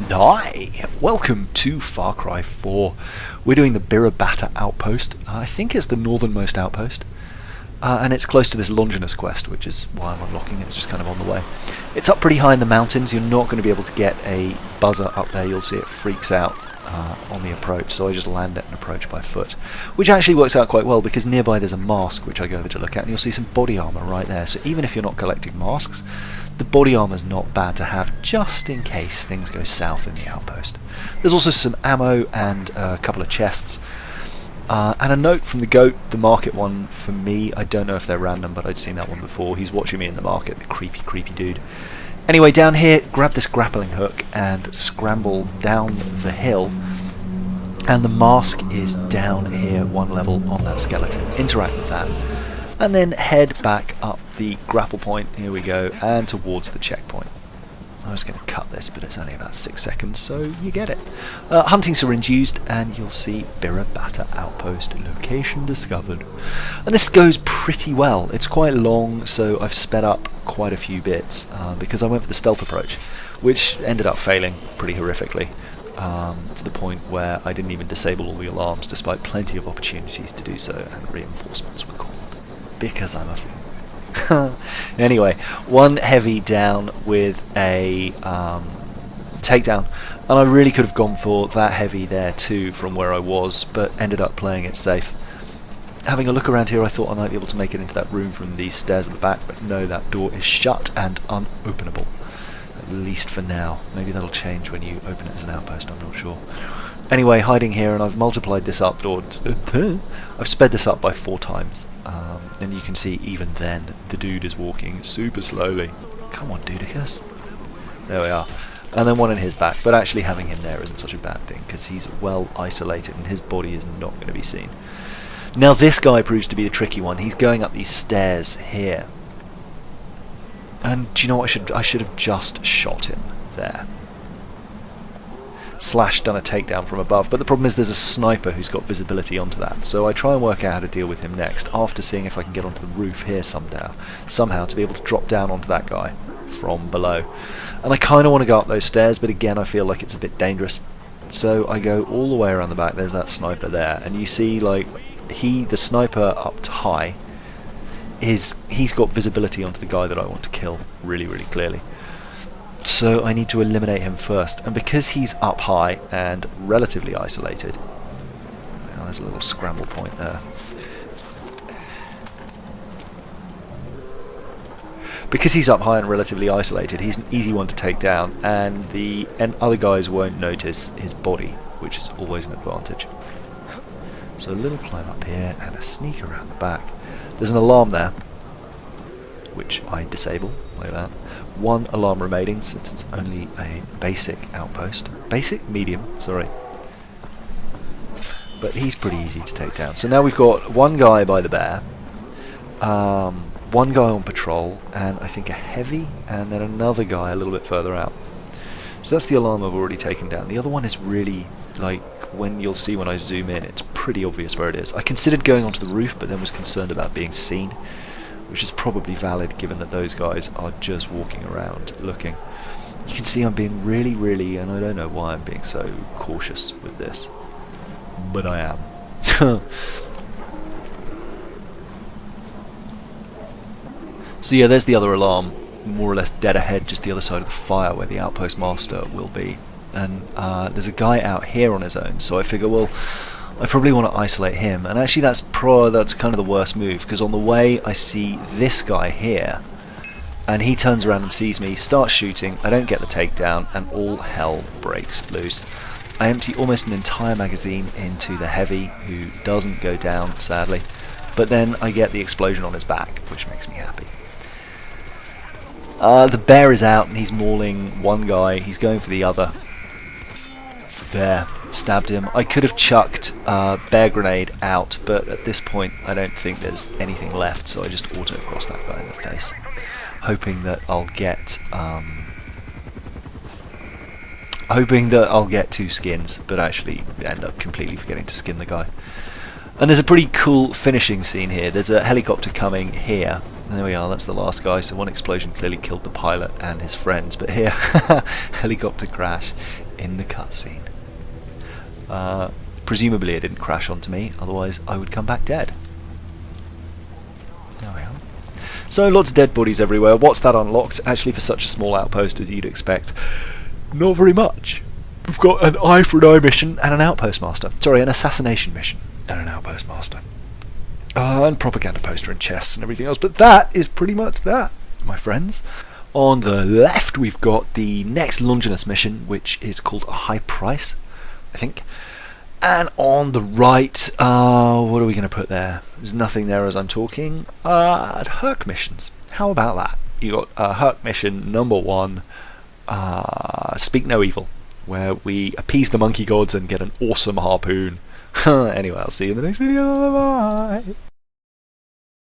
Hi! Welcome to Far Cry 4. We're doing the Bhirabata Outpost. I think it's the northernmost outpost. And it's close to this Longinus quest, which is why I'm unlocking it. It's just kind of on the way. It's up pretty high in the mountains. You're not going to be able to get a buzzer up there. You'll see it freaks out on the approach, so I just land it and approach by foot. Which actually works out quite well, because nearby there's a mask, which I go over to look at, and you'll see some body armour right there. So even if you're not collecting masks, the body armour's not bad to have, just in case things go south in the outpost. There's also some ammo and a couple of chests. And a note from the goat, the market one for me. I don't know if they're random, but I'd seen that one before. He's watching me in the market, the creepy dude. Anyway, down here, grab this grappling hook and scramble down the hill. And the mask is down here, one level on that skeleton. Interact with that. And then head back up the grapple point, here we go, and towards the checkpoint. I was going to cut this, but it's only about 6 seconds, so you get it. Hunting syringe used, and you'll see Bhirabata Outpost location discovered. And this goes pretty well. It's quite long, so I've sped up quite a few bits, because I went for the stealth approach, which ended up failing pretty horrifically, to the point where I didn't even disable all the alarms, despite plenty of opportunities to do so, and reinforcements were called. Because I'm a fool. Anyway, one heavy down with a takedown, and I really could have gone for that heavy there too from where I was, but ended up playing it safe. Having a look around here, I thought I might be able to make it into that room from these stairs at the back, but no, that door is shut and unopenable, at least for now. Maybe that'll change when you open it as an outpost, I'm not sure. Anyway, hiding here, and I've multiplied this up, or I've sped this up by 4 times, and you can see even then the dude is walking super slowly. Come on, Dudicus. There we are. And then one in his back, but actually having him there isn't such a bad thing, because he's well isolated and his body is not going to be seen. Now this guy proves to be the tricky one. He's going up these stairs here. And do you know what, I should have just shot him there. Slash done a takedown from above, but the problem is there's a sniper who's got visibility onto that, so I try and work out how to deal with him next, after seeing if I can get onto the roof here somehow to be able to drop down onto that guy from below. And I kind of want to go up those stairs, but again I feel like it's a bit dangerous, so I go all the way around the back. There's that sniper there, and you see like the sniper up high, he's got visibility onto the guy that I want to kill really clearly. So I need to eliminate him first, and because he's up high and relatively isolated, there's a little scramble point there. Because he's up high and relatively isolated, he's an easy one to take down, and the other guys won't notice his body, which is always an advantage. So a little climb up here and a sneak around the back. There's an alarm there, which I disable, like that. 1 alarm remaining, since it's only a basic outpost. Basic? Medium, sorry. But he's pretty easy to take down. So now we've got one guy by the bear, one guy on patrol, and I think a heavy, and then another guy a little bit further out. So that's the alarm I've already taken down. The other one is really, like, when you'll see when I zoom in, it's pretty obvious where it is. I considered going onto the roof, but then was concerned about being seen, which is probably valid given that those guys are just walking around looking. You can see I'm being really, and I don't know why I'm being so cautious with this, but I am. So yeah, there's the other alarm, more or less dead ahead, just the other side of the fire where the outpost master will be. And there's a guy out here on his own, so I figure, well, I probably want to isolate him, and actually that's kind of the worst move, because on the way I see this guy here, and he turns around and sees me, starts shooting, I don't get the takedown, and all hell breaks loose. I empty almost an entire magazine into the heavy, who doesn't go down, sadly, but then I get the explosion on his back, which makes me happy. The bear is out, and he's mauling one guy, he's going for the other. There. Stabbed him. I could have chucked bear grenade out, but at this point I don't think there's anything left, so I just auto-cross that guy in the face, hoping that I'll get 2 skins, but actually end up completely forgetting to skin the guy. And there's a pretty cool finishing scene here. There's a helicopter coming here. There we are, that's the last guy. So one explosion clearly killed the pilot and his friends, but here, helicopter crash in the cutscene. Presumably it didn't crash onto me, otherwise I would come back dead. There we are. So lots of dead bodies everywhere. What's that unlocked? Actually, for such a small outpost as you'd expect, not very much. We've got an eye for an eye mission and an outpost master. Sorry, an assassination mission and an outpost master. And propaganda poster and chests and everything else. But that is pretty much that, my friends. On the left, we've got the next Longinus mission, which is called A High Price, I think. And on the right, what are we going to put there? There's nothing there as I'm talking. Herc missions. How about that? You got Herc mission number 1, Speak No Evil, where we appease the monkey gods and get an awesome harpoon. Anyway, I'll see you in the next video. Bye.